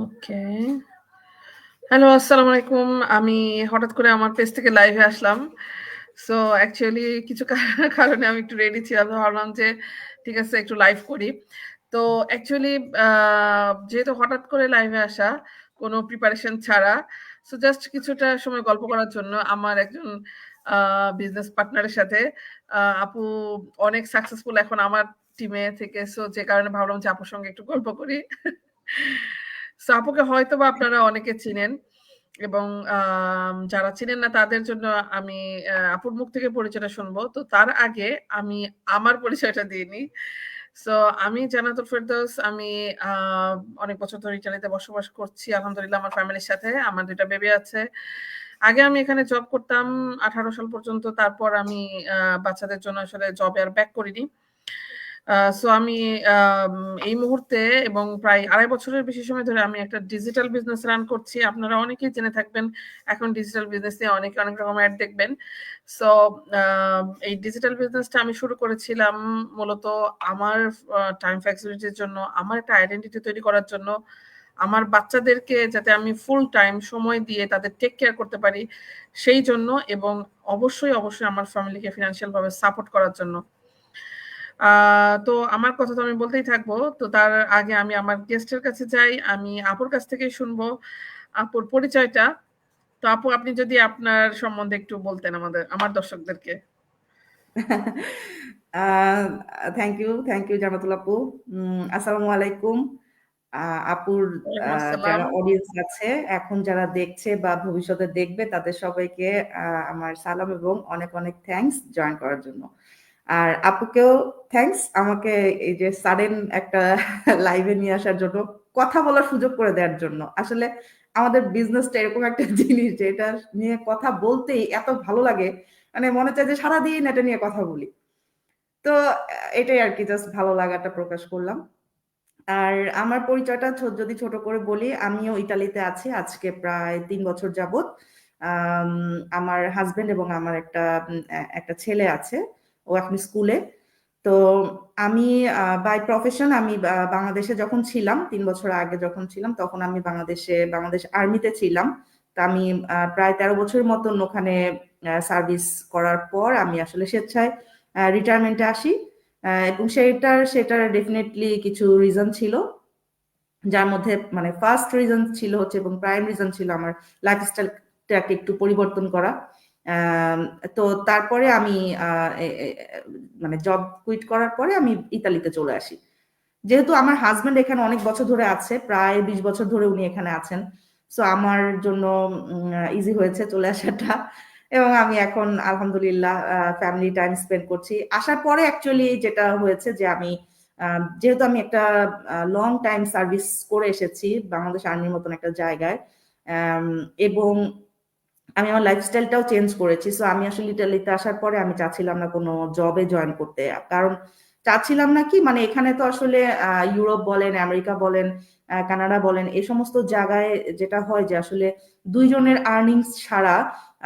ওকে। Hello, আসসালামু আলাইকুম। আমি হঠাৎ করে আমার পেজ থেকে লাইভে আসলাম। সো অ্যাকচুয়ালি কিছু কারণে আমি একটু রেডি ছিলাম। তো ভাবলাম যে ঠিক আছে একটু লাইভ করি। তো অ্যাকচুয়ালি আ যেহেতু হঠাৎ করে লাইভে আসা, কোনো প্রিপারেশন ছাড়া। সো জাস্ট কিছুটা সময় গল্প করার জন্য আমার একজন আ বিজনেস পার্টনারের সাথে আপু অনেক সাকসেসফুল এখন আমার টিমে থেকে। সো যে কারণে ভাবলাম যে আপুর সঙ্গে একটু গল্প করি। সো আপুকে হয়তোবা আপনারা অনেকে চিনেন এবং যারা চিনেন না তাদের জন্য আমি আপুর মুখ থেকে পরিচয়টা শুনবো। তো তার আগে আমি আমার পরিচয়টা দিয়ে নিই। সো আমি জান্নাতুল ফেরদৌস। আমি আ অনেক বছর ধরে ইতালিতে বসবাস করছি। আলহামদুলিল্লাহ আমার ফ্যামিলির সাথে। আমার ২ টা বেবি আছে। আগে আমি এখানে জব করতাম ১৮ সাল পর্যন্ত। তারপর আমি আ বাচ্চাদের জন্য আসলে জবে আর ব্যাক করিনি। সো আমি আম এই মুহূর্তে এবং প্রায় ২.৫ বছরের বেশি সময় ধরে আমি একটা ডিজিটাল বিজনেস রান করছি। আপনারা অনেকেই জেনে থাকবেন। এখন ডিজিটাল বিজনেস নিয়ে অনেকে অনেক রকম এড দেখবেন। সো এই ডিজিটাল বিজনেসটা আমি শুরু করেছিলাম মূলত আমার টাইম ফ্লেক্সিবিলিটির জন্য, আমার একটা আইডেন্টিটি তৈরি করার জন্য, আমার বাচ্চাদেরকে যাতে আমি ফুল টাইম সময় দিয়ে তাদের টেক কেয়ার করতে পারি সেই জন্য এবং অবশ্যই আমার ফ্যামিলিকে ফিন্যান্সিয়াল ভাবে সাপোর্ট করার জন্য। আ তো আমার কথা তো আমি বলতেই থাকবো। তো তার আগে আমি আমার গেস্টের কাছে যাই। আমি আপুর কাছ থেকেই শুনবো আপুর পরিচয়টা। তো আপু আপনি যদি আপনার সম্বন্ধে একটু বলতেন আমার দর্শকদেরকে। আ থ্যাংক ইউ জান্নাতুল আপু। আসসালামু আলাইকুম। আপুর ওয়ালাইকুম আসসালাম। যারা অডিয়েন্স আছে, এখন যারা দেখছে বা ভবিষ্যতে দেখবে তাদের সবাইকে আমার সালাম এবং অনেক, অনেক থ্যাংকস জয়েন করার জন্য। আর আপুকেও থ্যাংকস আমাকে এই যে সাডেন একটা লাইভে নিয়ে আসার জন্য, কথা বলার সুযোগ করে দেওয়ার জন্য। আসলে আমাদের বিজনেসটা এরকম একটা জিনিস যে এটা নিয়ে কথা বলতেই এত ভালো লাগে। মানে মনে চায় যে সারাদিন এটা নিয়ে কথা বলি। তো এটাই আরকি জাস্ট ভালো লাগাটা প্রকাশ করলাম। আর আমার পরিচয়টা যদি ছোট করে বলি, আমিও ইতালিতে আছি আজকে প্রায় ৩ বছর যাবত। আম আমার হাসব্যান্ড এবং আমার একটা ছেলে আছে। ও এখন স্কুলে। তো আমি বাই প্রফেশন আমি বাংলাদেশে যখন ছিলাম, ৩ বছর আগে যখন ছিলাম, তখন আমি বাংলাদেশ আর্মিতে ছিলাম। তো আমি প্রায় ১৩ বছরের মতন ওখানে সার্ভিস করার পর আমি আসলে স্বেচ্ছায় রিটায়ারমেন্টে আসি। এবং সেটার ডেফিনিটলি কিছু রিজন ছিল। যার মধ্যে মানে ফার্স্ট রিজন ছিল হচ্ছে এবং প্রাইম রিজন ছিল আমার লাইফস্টাইলটাকে একটু পরিবর্তন করা। আম তো তারপরে আমি আ এ এ মানে জব কুইট করার পরে আমি ইতালিতে চলে আসি। যেহেতু আমার হাসব্যান্ড এখানে অনেক বছর ধরে আছে, প্রায় ২০ বছর ধরে উনি এখানে আছেন। সো আমার জন্য ইজি হয়েছে চলে আসাটা। এবং আমি এখন আলহামদুলিল্লাহ ফ্যামিলি টাইম স্পেন্ড করছি। আসার পরে অ্যাকচুয়ালি যেটা হয়েছে যে যেহেতু আমি একটা লং টাইম সার্ভিস করে এসেছি বাংলাদেশ আর্মির মতন একটা জায়গায়। অ্যাম এবং আমি আমার লাইফস্টাইলটাও চেঞ্জ করেছি। সো আমি আসলে ইটালিতে আসার পরে আমি চাচ্ছিলাম না কোনো জবে জয়েন করতে। কারণ চাচ্ছিলাম না কি মানে এখানে তো আসলে ইউরোপ বলেন, আমেরিকা বলেন, কানাডা বলেন এই সমস্ত জায়গায় যেটা হয় যে আসলে ২ জনের আর্নিংস ছাড়া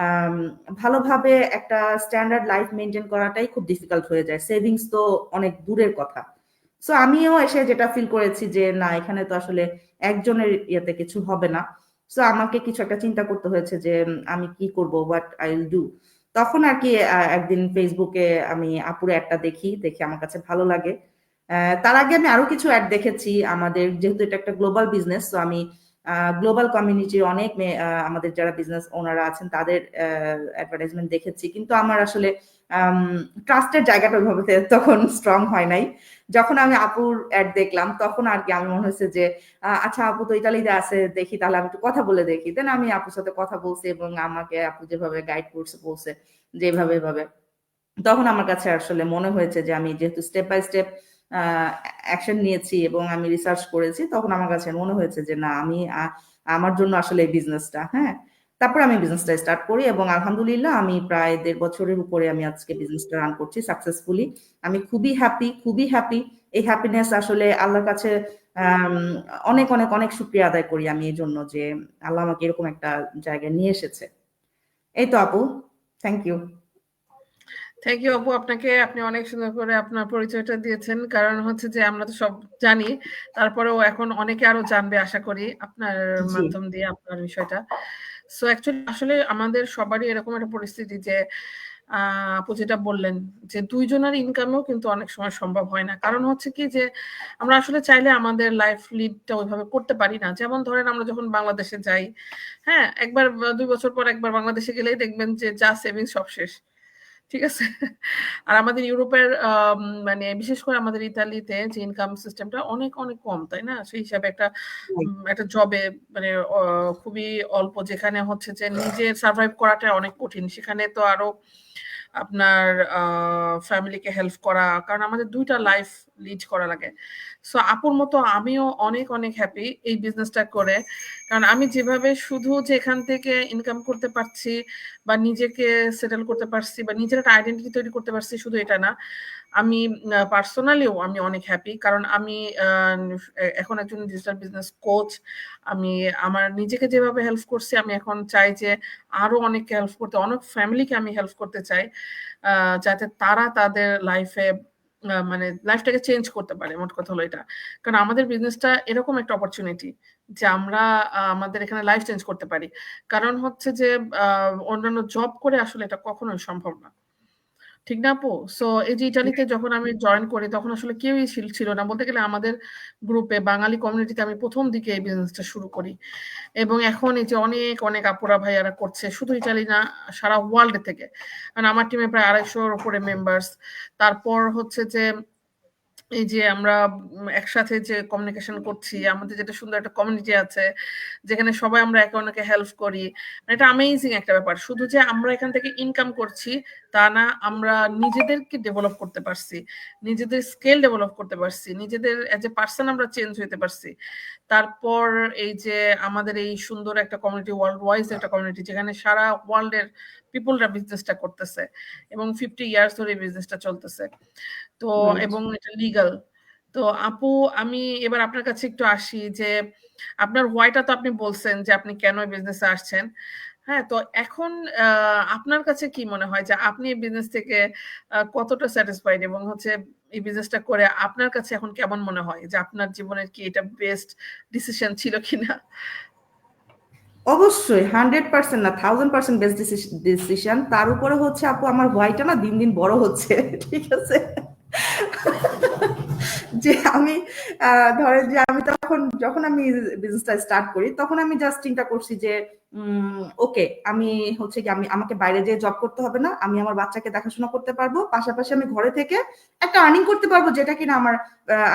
আম ভালোভাবে একটা স্ট্যান্ডার্ড লাইফ মেইনটেইন করাটাই খুব ডিফিকাল্ট হয়ে যায়। সেভিংস তো অনেক দূরের কথা। সো আমিও এসে যেটা ফিল করেছি যে না এখানে তো আসলে একজনের ইয়েতে কিছু হবে না। সো আমাকে কিছু একটা চিন্তা করতে হয়েছে যে আমি কি করব, হোয়াট আই উইল ডু। তখন আরকি একদিন ফেসবুকে আমি আপুর অ্যাডটা দেখি, দেখে আমার কাছে ভালো লাগে। তার আগে আমি আরো কিছু অ্যাড দেখেছি আমাদের যেহেতু এটা একটা গ্লোবাল বিজনেস সো আমি গ্লোবাল কমিউনিটির অনেক আমাদের যারা বিজনেস ওনাররা আছেন তাদের অ্যাডভার্টাইজমেন্ট দেখেছি। কিন্তু আমার আসলে আম ট্রাস্টের জায়গাটা ওইভাবে তখন স্ট্রং হয় নাই। যখন আমি আপুর অ্যাড দেখলাম তখন আরকি আমার মনে হয়েছে যে আচ্ছা আপু তো ইতালিতে আছে, দেখি তাহলে আমি একটু কথা বলে দেখি। দেন আমি আপুর সাথে কথা বলছি এবং আমাকে আপু যেভাবে গাইড করছে বলছে যে এভাবে। তখন আমার কাছে আসলে মনে হয়েছে যে আমি যেহেতু step by step a action নিয়েছি এবং আমি রিসার্চ করেছি, তখন আমার কাছে মনে হয়েছে যে না আমি আমার জন্য আসলে এই বিজনেসটা, হ্যাঁ? তারপরে আমি বিজনেসটা স্টার্ট করি এবং আলহামদুলিল্লাহ আমি প্রায় ১.৫ বছরের উপরে আমি আজকে বিজনেসটা রান করছি সাকসেসফুলি। আমি খুবই হ্যাপি। এই হ্যাপিনেস আসলে আল্লাহর কাছে আম অনেক শুকরিয়া আদায় করি আমি এজন্য যে আল্লাহ আমাকে এরকম একটা জায়গায় নিয়ে এসেছে। এই তো আপু। Thank you. থ্যাংক ইউ আপু আপনাকে। আপনি অনেক সুন্দর করে আপনার পরিচয়টা দিয়েছেন। কারণ হচ্ছে যে আমরা তো সব জানি। তারপরেও এখন অনেকে আরো জানবে আশা করি আপনার জি। মাধ্যম দিয়ে আপনার বিষয়টা। সো অ্যাকচুয়ালি আসলে আমাদের সবারই এরকম একটা পরিস্থিতি যে আপু যেটা বললেন যে ২ জনের ইনকামেও কিন্তু অনেক সময় সম্ভব হয় না। কারণ হচ্ছে কি যে আমরা আসলে চাইলে আমাদের লাইফ লিডটা ওইভাবে করতে পারি না। যেমন ধরেন আমরা যখন বাংলাদেশে যাই, হ্যাঁ? একবার ২ বছর পর একবার বাংলাদেশে গেলেই দেখবেন যে যা সেভিংস সব শেষ। ঠিক আছে? আর আমাদের ইউরোপের মানে বিশেষ করে আমাদের ইতালিতে যে ইনকাম সিস্টেমটা অনেক, অনেক কম, তাই না? সেই হিসাবে একটা জবে মানে অ খুবই অল্প যেখানে হচ্ছে যে নিজে সারভাইভ করাটা অনেক কঠিন। সেখানে তো আরো আপনার ফ্যামিলিকে হেল্প করা। কারণ আমাদের ২ টা লাইফ লিড করা লাগে। সো আপুর মতো আমিও অনেক, অনেক হ্যাপি এই বিজনেসটা করে। কারণ আমি যেভাবে শুধু যে এখান থেকে ইনকাম করতে পারছি বা নিজেকে সেটেল করতে পারছি বা নিজের একটা আইডেন্টিটি তৈরি করতে পারছি শুধু এটা না। আমি পার্সোনালিও আমি অনেক হ্যাপি। কারণ আমি আ এখন একজন ডিজিটাল বিজনেস কোচ। আমি আমার নিজেকে যেভাবে হেল্প করছি আমি এখন চাই যে আরো অনেককে হেল্প করতে, অনেক ফ্যামিলিকে আমি হেল্প করতে চাই। আ যাতে তারা তাদের লাইফে মানে লাইফটাকে চেঞ্জ করতে পারে। মোট কথা হলো এটা। কারণ আমাদের বিজনেসটা এরকম একটা অপরচুনিটি যে আমরা আমাদের এখানে লাইফ চেঞ্জ করতে পারি। কারণ হচ্ছে যে আ অন্যান্য জব করে আসলে এটা কখনোই সম্ভব না। ঠিক না আপু? সো এই যে ইতালিতে যখন আমি জয়েন করি তখন আসলে কেউই ছিল না। বলতে গেলে আমাদের গ্রুপে বাঙালি কমিউনিটিতে আমি ১ম দিকে এই বিজনেসটা শুরু করি। এবং এখন এই যে অনেক, অনেক আপুরা ভাইয়ারা করছে। শুধু ইতালি না সারা ওয়ার্ল্ড থেকে। কারণ আমার টিমে প্রায় ২৫০ র উপরে মেম্বার্স। তারপর হচ্ছে যে এই যে আমরা একসাথে যে কমিউনিকেশন করছি, আমাদের যেটা সুন্দর একটা কমিউনিটি আছে, যেখানে সবাই আমরা একে অন্যকে হেল্প করি। মানে এটা অ্যামেজিং একটা ব্যাপার। শুধু যে আমরা এখান থেকে ইনকাম করছি তা না, আমরা নিজেদেরকে ডেভেলপ করতে পারছি। নিজেদের স্কিল ডেভেলপ করতে পারছি। নিজেদের এজ এ পারসন আমরা চেঞ্জ হইতে পারছি। তারপর এই যে আমাদের এই সুন্দর একটা কমিউনিটি ওয়ার্ল্ড ওয়াইজ একটা কমিউনিটি যেখানে সারা ওয়ার্ল্ডের পিপলরা বিজনেসটা করতেছে এবং 50 ইয়ার্স ধরে এই বিজনেসটা চলতেছে। তো রাইট। এবং এটা লিগ্যাল। তো আপু আমি এবার আপনার কাছে একটু আসি যে আপনার হোয়াইটা তো আপনি বলছেন যে আপনি কেন এই বিজনেসে আসছেন। হ্যাঁ, তো এখন আ আপনার কাছে কি মনে হয় যে আপনি এই বিজনেস থেকে কতটা স্যাটিসফাইড এবং হচ্ছে এই বিজনেসটা করে আপনার কাছে এখন কেমন মনে হয় যে আপনার জীবনের কি এটা বেস্ট ডিসিশন ছিল কিনা? অবশ্যই 100% না 1000% বেস্ট ডিসিশন। তার উপরে হচ্ছে আপু আমার ভয়টা না দিন দিন বড় হচ্ছে। ঠিক আছে? যে আমি ধরেন যে আমি যখন আমি বিজনেসটা স্টার্ট করি তখন আমি জাস্ট চিন্তা করছি যে ওকে আমি হচ্ছে কি আমাকে বাইরে যেয়ে জব করতে হবে না, আমি আমার বাচ্চাকে দেখাশোনা করতে পারবো, পাশাপাশি আমি ঘরে থেকে একটা আর্নিং করতে পারবো যেটা কিনা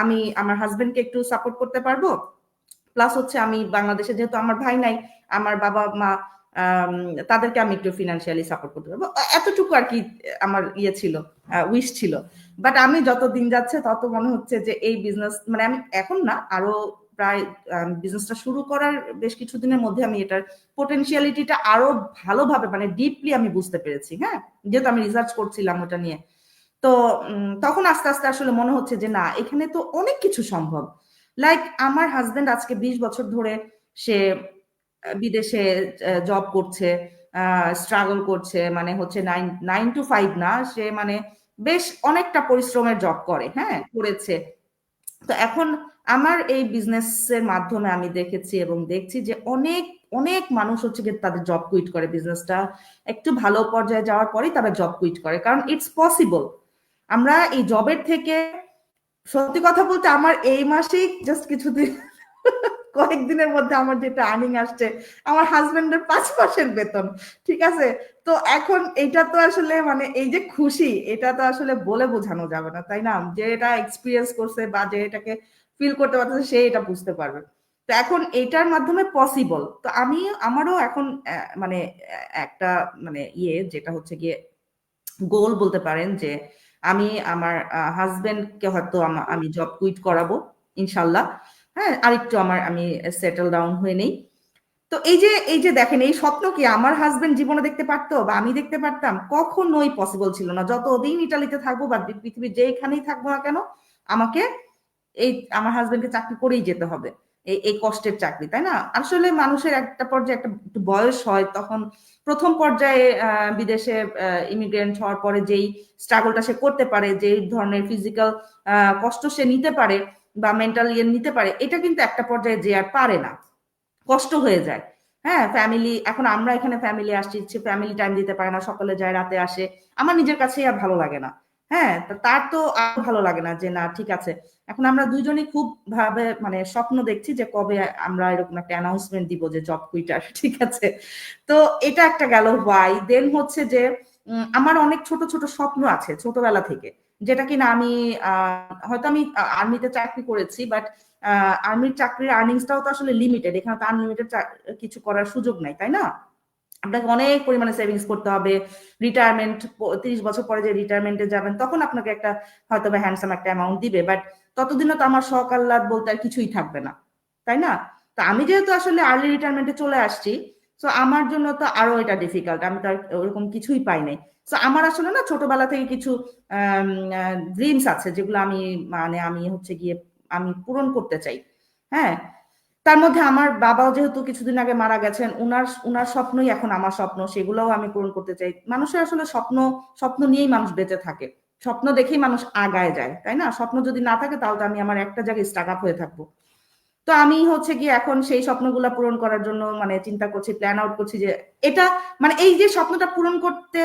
আমি আমার হাজবেন্ডকে একটু সাপোর্ট করতে পারবো। প্লাস হচ্ছে আমি বাংলাদেশে যেহেতু আমার ভাই নাই, আমার বাবা মা আম, তাদেরকে আমি একটু ফিনান্সিয়ালি সাপোর্ট করতে পারবো, এতটুকু আর কি আমার ইয়ে ছিল, উইশ ছিল। বাট আমি যত দিন যাচ্ছে তত মনে হচ্ছে যে এই বিজনেস মানে আমি এখন না আরো প্রায় বিজনেসটা শুরু করার বেশ কিছুদিনের মধ্যে আমি এটার পোটেনশিয়ালিটিটা আরো ভালোভাবে মানে ডিপলি আমি বুঝতে পেরেছি। হ্যাঁ, যেহেতু আমি রিসার্চ করছিলাম ওটা নিয়ে। তো তখন আস্তে আস্তে আসলে মনে হচ্ছে যে না এখানে তো অনেক কিছু সম্ভব। লাইক আমার হাজবেন্ড আজকে 20 বছর ধরে সে বিদেশে জব করছে, স্ট্রাগল করছে, মানে হচ্ছে 9 to 5 না, সে মানে বেশ অনেকটা পরিশ্রমের জব করে, হ্যাঁ করেছে। তো এখন আমার এই বিজনেসের মাধ্যমে আমি দেখেছি এবং দেখছি যে অনেক অনেক মানুষ হচ্ছে কি তাদের জব কুইট করে, বিজনেসটা একটু ভালো পর্যায়ে যাওয়ার পরেই তারা জব কুইট করে, কারণ ইটস পসিবল। আমরা এই জবের থেকে সত্যি কথা বলতে আমার এই মাসেই জাস্ট কিছুদিন কয়েকদিনের মধ্যে আমার যেটা আর্নিং আসছে আমার হাজবেন্ডের 5 মাসের বেতন। ঠিক আছে? তো এখন এটা তো আসলে মানে এই যে খুশি এটা তো আসলে বলে বোঝানো যাবে না, তাই না? যে এটা এক্সপিরিয়েন্স করছে বা যে এটাকে ফিল করতে পারতেছে সে এটা বুঝতে পারবে। তো এখন এটার মাধ্যমে পসিবল। তো আমারও এখন মানে একটা মানে যেটা হচ্ছে গিয়ে গোল বলতে পারেন যে আমি আমার হাজবেন্ডকে হয়তো আমি জব কুইট করাবো ইনশাল্লাহ। হ্যাঁ, আরেকটু আমি সেটেল ডাউন হয়ে নেই। তো এই যে দেখেন এই স্বপ্ন কি আমার হাজবেন্ড জীবনে দেখতে পারতো বা আমি দেখতে পারতাম? কখনোই পসিবল ছিল না। যতদিন ইটালিতে থাকবো বা পৃথিবীর যেখানেই থাকবো না কেন আমাকে এই আমার হাজবেন্ডকে চাকরি করেই যেতে হবে। এই কষ্টের চাকরি, তাই না? আসলে মানুষের একটা পর্যায়ে একটা একটু বয়স হয়, তখন প্রথম পর্যায়ে বিদেশে ইমিগ্রেন্ট হওয়ার পরে যেই স্ট্রাগলটা সে করতে পারে, যেই ধরনের ফিজিক্যাল কষ্ট সে নিতে পারে বা মেন্টাল ইয়ে নিতে পারে, এটা কিন্তু একটা পর্যায়ে যে আর পারে না, কষ্ট হয়ে যায়। হ্যাঁ, ফ্যামিলি, এখন আমরা এখানে ফ্যামিলি আসছি, ফ্যামিলি টাইম দিতে পারে না, সকালে যায় রাতে আসে, আমার নিজের কাছেই আর ভালো লাগে না। হ্যাঁ, তার তো আর ভালো লাগে না যে না ঠিক আছে। এখন আমরা দুইজনই খুব ভাবে মানে স্বপ্ন দেখছি যে কবে আমরা এরকম একটা অ্যানাউন্সমেন্ট দিব যে জব কুইটার, ঠিক আছে? তো এটা একটা গেল হোয়াই। দেন হচ্ছে যে আমার অনেক ছোট ছোট স্বপ্ন আছে ছোটবেলা থেকে, যেটা কিনা আমি হয়তো আমি আর্মিতে চাকরি করেছি, বাট আর্মির চাকরির আর্নিংসটাও তো আসলে লিমিটেড, এখানে তো আনলিমিটেড কিছু করার সুযোগ নাই, তাই না? আপনাকে অনেক পরিমাণে সেভিংস করতে হবে। রিটায়ারমেন্ট 30 বছর পরে যে রিটায়ারমেন্টে যাবেন তখন আপনাকে একটা হয়তো বা হ্যান্ডসাম একটা অ্যামাউন্ট দিবে, বাট ততদিনও তো আমার শখ আহ্লাদ বলতে আর কিছুই থাকবে না, তাই না? তো আমি যেহেতু আসলে আর্লি রিটায়ারমেন্টে চলে আসছি, তো আমার জন্য তো আরো এটা ডিফিকাল্ট, আমি তো আর ওরকম কিছুই পাই নাই। তো আমার আসলে না ছোটবেলা থেকে কিছু ড্রিমস আছে যেগুলো আমি মানে আমি হচ্ছে গিয়ে আমি পূরণ করতে চাই। হ্যাঁ, তার মধ্যে আমার বাবাও যেহেতু কিছুদিন আগে মারা গেছেন, উনার উনার স্বপ্নই এখন আমার স্বপ্ন, সেগুলোও আমি পূরণ করতে চাই। মানুষের আসলে স্বপ্ন, স্বপ্ন নিয়েই মানুষ বেঁচে থাকে, স্বপ্ন দেখেই মানুষ আগায় যায়, তাই না? স্বপ্ন যদি না থাকে তাহলে তো আমি আমার একটা জায়গায় স্টাক আপ হয়ে থাকবো। তো আমি হচ্ছে গিয়ে এখন সেই স্বপ্নগুলা পূরণ করার জন্য মানে চিন্তা করছি, প্ল্যান আউট করছি যে এটা মানে এই যে স্বপ্নটা পূরণ করতে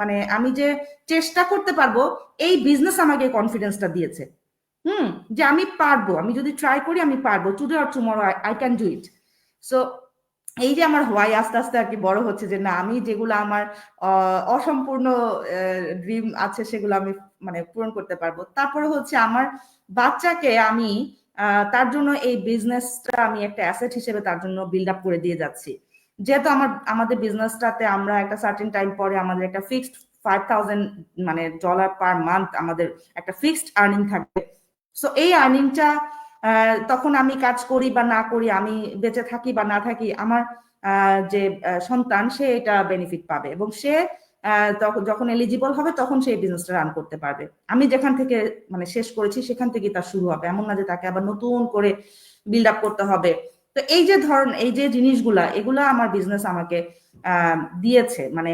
মানে আমি যে চেষ্টা করতে পারবো, এই বিজনেস আমাকে কনফিডেন্সটা দিয়েছে। হুম, যে আমি পারবো, আমি যদি ট্রাই করি আমি পারবো, today or tomorrow I can do it. So এই যে আমার হোয়াই আস্তে আস্তে আর কি বড় হচ্ছে যে না, আমি যেগুলো আমার অসম্পূর্ণ ড্রিম আছে সেগুলো আমি মানে পূরণ করতে পারবো। তারপরে হচ্ছে আমার বাচ্চাকে আমি তার জন্য এই বিজনেসটা আমি একটা অ্যাসেট হিসেবে তার জন্য বিল্ড আপ করে দিয়ে যাচ্ছি। যেহেতু আমাদের বিজনেসটাতে আমরা একটা সার্টেন টাইম পরে আমাদের একটা ফিক্সড 5,000 মানে ডলার পার মান্থ আমাদের একটা ফিক্সড আর্নিং থাকবে। সো এই আর্নিংটা তখন আমি কাজ করি বা না করি, আমি বেঁচে থাকি বা না থাকি, আমার যে সন্তান সে এটা বেনিফিট পাবে, এবং সে তখন যখন এলিজিবল হবে তখন সে বিজনেসটা রান করতে পারবে। আমি যেখান থেকে মানে শেষ করেছি সেখান থেকে তার শুরু হবে, এমন না যে তাকে আবার নতুন করে বিল্ড আপ করতে হবে। তো এই যে ধরন এই যে জিনিসগুলা, এগুলা আমার বিজনেস আমাকে দিয়েছে, মানে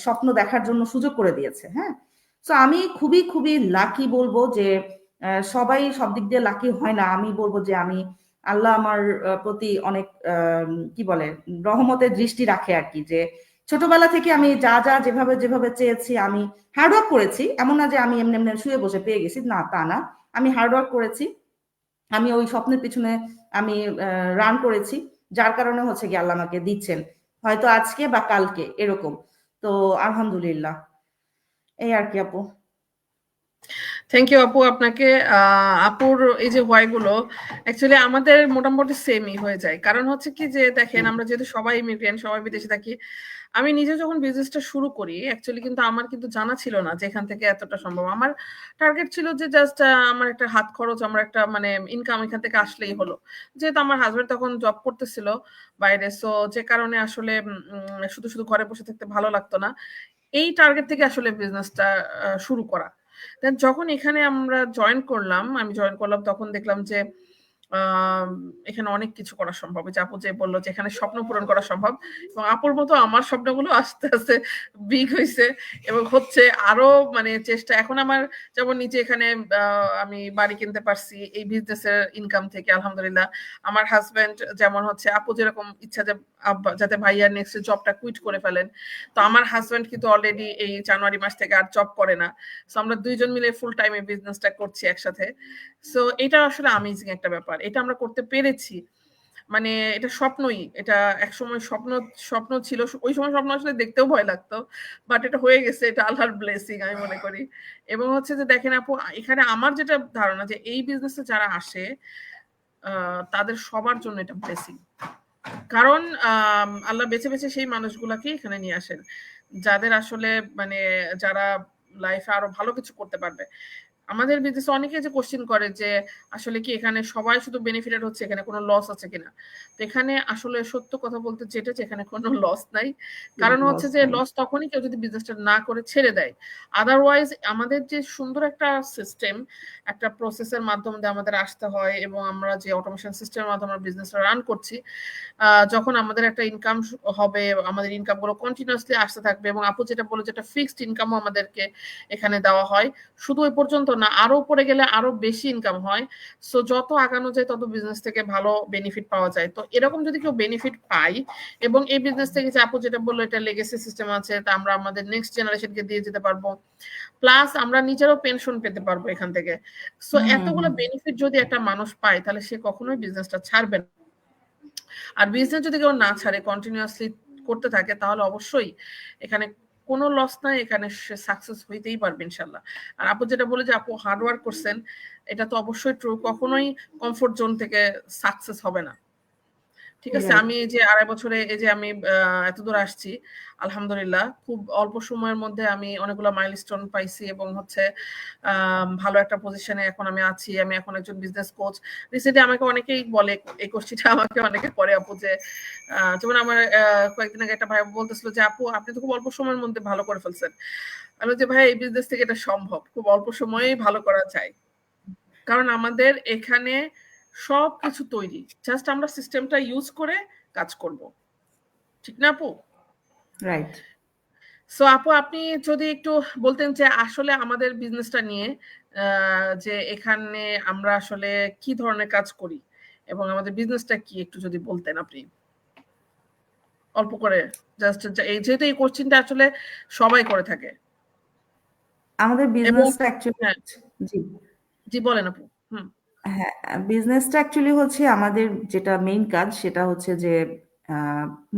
স্বপ্ন দেখার জন্য সুযোগ করে দিয়েছে। হ্যাঁ, তো আমি খুবই খুবই লাকি বলবো যে সবাই সব দিক দিয়ে লাকি হয় না, আমি বলবো যে আমি আল্লাহ আমার প্রতি অনেক কি বলে রহমতের দৃষ্টি রাখে আর কি, যে ছোটবেলা থেকে আমি যা যা যেভাবে যেভাবে চেয়েছি আমি হার্ডওয়ার্ক করেছি, এমন না যে আমি এমনি এমনি শুয়ে বসে পেয়ে গেছি, না তা না, আমি হার্ডওয়ার্ক করেছি, আমি ওই স্বপ্নের পিছনে আমি রান করেছি, যার কারণে হচ্ছে কি আল্লাহ আমাকে দিচ্ছেন, হয়তো আজকে বা কালকে এরকম। তো আলহামদুলিল্লাহ, এই আর কি আপু। থ্যাংক ইউ আপু আপনাকে। আপুর এই যে হোয়াই গুলো অ্যাকচুয়ালি আমাদের মোটামুটি সেমই হয়ে যায়। কারণ হচ্ছে কি যে দেখেন আমরা যেহেতু সবাই ইমিগ্রেন্ট, সবাই বিদেশে থাকি। আমি নিজে যখন বিজনেসটা শুরু করি অ্যাকচুয়ালি কিন্তু আমার কিন্তু জানা ছিল না যে এখান থেকে এতটা সম্ভব। আমার টার্গেট ছিল যে জাস্ট আমার একটা হাত খরচ, আমার একটা মানে ইনকাম এখান থেকে আসলেই হলো। যেহেতু আমার হাজবেন্ড তখন জব করতেছিল বাইরে, সো যে কারণে আসলে শুধু শুধু ঘরে বসে থাকতে ভালো লাগতো না। এই টার্গেট থেকে আসলে বিজনেসটা শুরু করা। দেন যখন এখানে আমরা জয়েন করলাম, আমি জয়েন করলাম তখন দেখলাম যে এখানে অনেক কিছু করা সম্ভব। যে আপু যে বললো যে এখানে স্বপ্ন পূরণ করা সম্ভব, এবং আপুর মতো আমার স্বপ্নগুলো আস্তে আস্তে বিগ হয়েছে এবং হচ্ছে আরো মানে চেষ্টা। এখন আমার যেমন নিচে এখানে আমি বাড়ি কিনতে পারছি এই বিজনেসের ইনকাম থেকে আলহামদুলিল্লাহ। আমার হাজবেন্ড যেমন হচ্ছে আপু যেরকম ইচ্ছা যে যাতে ভাইয়ার নেক্সট জবটা কুইট করে ফেলেন, তো আমার হাজবেন্ড কিন্তু অলরেডি এই জানুয়ারি মাস থেকে আর জব করে না। সো আমরা দুইজন মিলে ফুল টাইমে বিজনেসটা করছি একসাথে। সো এটা আসলে আমেজিং একটা ব্যাপার, এটা আমরা করতে পেরেছি। মানে এটা স্বপ্নই, এটা একসময় স্বপ্ন স্বপ্ন ছিল, ওই সময় স্বপ্ন আসলে দেখতেও ভয় লাগতো, বাট এটা হয়ে গেছে, এটা আল্লাহর ব্লেসিং আমি মনে করি। এবং হচ্ছে যে দেখেন আপু, এখানে আমার যেটা ধারণা যে এই বিজনেসে যারা আসে তাদের সবার জন্য এটা ব্লেসিং। কারণ আল্লাহ বেছে বেছে সেই মানুষগুলাকে এখানে নিয়ে আসেন যাদের আসলে মানে যারা লাইফে আরো ভালো কিছু করতে পারবে। আমাদের বিজনেস অনেকে যে কোশ্চেন করে যে আসলে কি এখানে সবাই শুধু বেনিফিটেড হচ্ছে, এখানে কোনো লস আছে কিনা। তো এখানে আসলে সত্য কথা বলতে যেটা এখানে কোনো লস নাই। কারণ হচ্ছে যে লস তখনই কেউ যদি বিজনেসটা না করে ছেড়ে দেয়। আদারওয়াইজ আমাদের যে সুন্দর একটা সিস্টেম, একটা প্রসেসের মাধ্যমে দিয়ে আমাদের আসতে হয়, এবং আমরা যে অটোমেশন সিস্টেমের মাধ্যমে আমরা বিজনেসটা রান করছি, যখন আমাদের একটা ইনকাম হবে, আমাদের ইনকাম গুলো কন্টিনিউয়াসলি আসতে থাকবে, এবং আপু যেটা বলে যেটা ফিক্সড ইনকামও আমাদেরকে এখানে দেওয়া হয়, শুধু ওই পর্যন্ত না, আরো উপরে গেলে আরো বেশি ইনকাম হয়। সো যত আগানো যায় তত বিজনেস থেকে ভালো বেনিফিট পাওয়া যায়। তো এরকম যদি কেউ বেনিফিট পাই, এবং এই বিজনেস থেকে যে আপু যেটা বললো এটা লেগেসি সিস্টেম আছে, তা আমরা আমাদের নেক্সট জেনারেশনকে দিয়ে যেতে পারবো, প্লাস আমরা নিজেরও পেনশন পেতে পারবো এখান থেকে। সো এতগুলো বেনিফিট যদি একটা মানুষ পায়, তাহলে সে কখনোই বিজনেসটা ছাড়বে না। আর বিজনেস যদি কেউ না ছাড়ে, কন্টিনিউয়াসলি করতে থাকে, তাহলে অবশ্যই এখানে কোনো লস নাই, এখানে সে সাকসেস হইতেই পারবে ইনশাল্লাহ। আর আপু যেটা বলে যে আপু হার্ডওয়ার্ক করছেন, এটা তো অবশ্যই ট্রু। কখনোই কমফোর্ট জোন থেকে সাকসেস হবে না। ঠিক আছে, আমি এই যে 2.5 বছরে এই যে আমি এতদূর আসছি, আলহামদুলিল্লাহ খুব অল্প সময়ের মধ্যে আমি অনেকগুলো মাইলস্টোন পাইছি, এবং হচ্ছে ভালো একটা পজিশনে এখন আমি আছি। আমি এখন একজন বিজনেস কোচ। রিসেন্টলি আমাকে অনেকেই বলে, এই কোশ্চেনটা আমাকে অনেকে করে আপু, যে যেমন আমার কয়েকদিন আগে একটা ভাই বলতেছিল যে আপু আপনি তো খুব অল্প সময়ের মধ্যে ভালো করে ফেলছেন। আমি যে ভাই এই বিজনেস থেকে এটা সম্ভব, খুব অল্প সময়েই ভালো করা যায়। কারণ আমাদের এখানে সবকিছু তৈরি, জাস্ট আমরা সিস্টেমটা ইউজ করে কাজ করব। ঠিক না আপু? রাইট। সো আপু আপনি যদি একটু বলতেন যে আসলে আমাদের বিজনেসটা নিয়ে, যে এখানে আমরা আসলে কি ধরনের কাজ করি এবং আমাদের বিজনেসটা কি, একটু যদি বলতেন আপনি অল্প করে, জাস্ট এই যেহেতু এই কোশ্চেনটা আসলে সবাই করে থাকে। আমাদের এবং বিজনেসটা অ্যাকচুয়ালি হ্যাঁ, জি জি বলেন আপু। হুম। হ্যাঁ, বিজনেসটা অ্যাকচুয়ালি হচ্ছে আমাদের যেটা মেইন কাজ সেটা হচ্ছে যে